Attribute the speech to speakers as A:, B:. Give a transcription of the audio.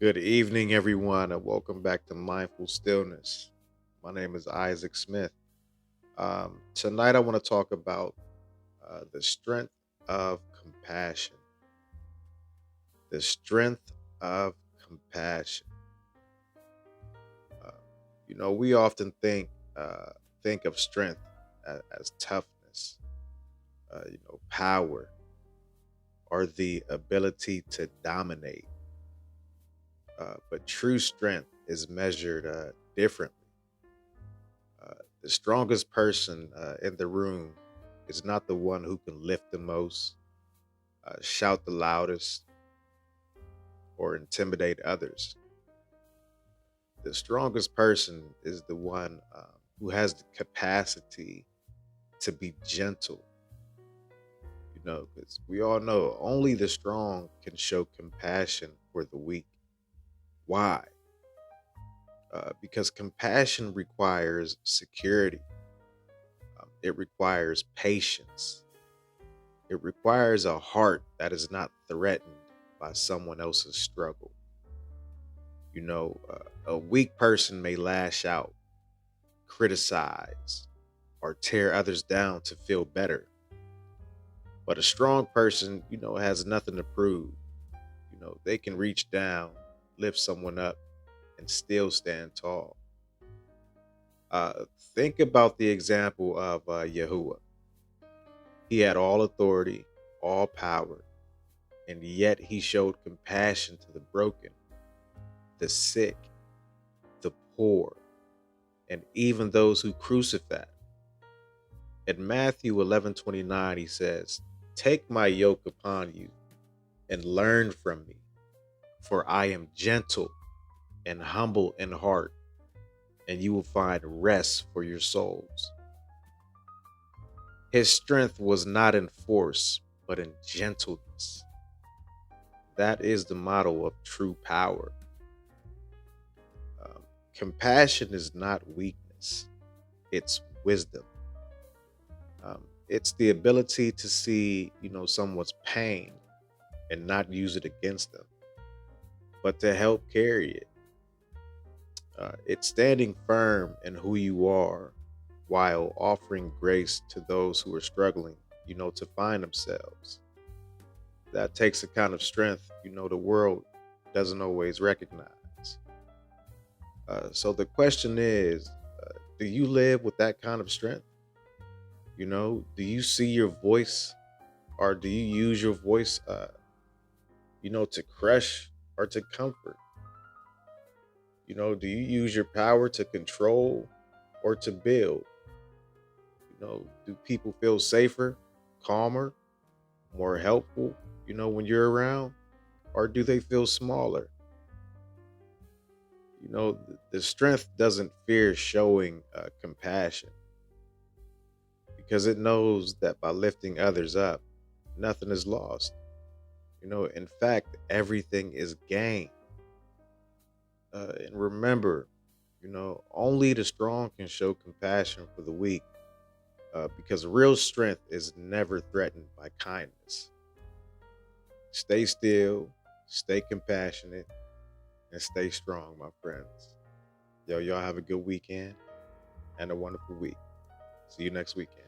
A: Good evening, everyone, and welcome back to Mindful Stillness. My name is Isaac Smith. Tonight, I want to talk about the strength of compassion. The strength of compassion. Uh, we often think of strength as toughness, power, or the ability to dominate. But true strength is measured differently. The strongest person in the room is not the one who can lift the most, shout the loudest, or intimidate others. The strongest person is the one who has the capacity to be gentle. Because we all know only the strong can show compassion for the weak. Why? Because compassion requires security. It requires patience. It requires a heart that is not threatened by someone else's struggle. A weak person may lash out, criticize, or tear others down to feel better. But a strong person, has nothing to prove. They can reach down, lift someone up, and still stand tall. Think about the example of Yahuwah. He had all authority, all power, and yet he showed compassion to the broken, the sick, the poor, and even those who crucified. In Matthew 11:29, he says, "Take my yoke upon you and learn from me, for I am gentle and humble in heart, and you will find rest for your souls." His strength was not in force, but in gentleness. That is the model of true power. Um, Compassion is not weakness, it's wisdom. It's the ability to see, someone's pain and not use it against them, but to help carry it. It's standing firm in who you are while offering grace to those who are struggling, to find themselves. That takes a kind of strength, the world doesn't always recognize. So the question is, do you live with that kind of strength? Do you see your voice, or do you use your voice, to crush or to comfort? Do you use your power to control or to build? Do people feel safer, calmer, more helpful, when you're around? Or do they feel smaller? The strength doesn't fear showing compassion because it knows that by lifting others up, nothing is lost. In fact, everything is gained. And remember, only the strong can show compassion for the weak because real strength is never threatened by kindness. Stay still, stay compassionate, and stay strong, my friends. Y'all have a good weekend and a wonderful week. See you next weekend.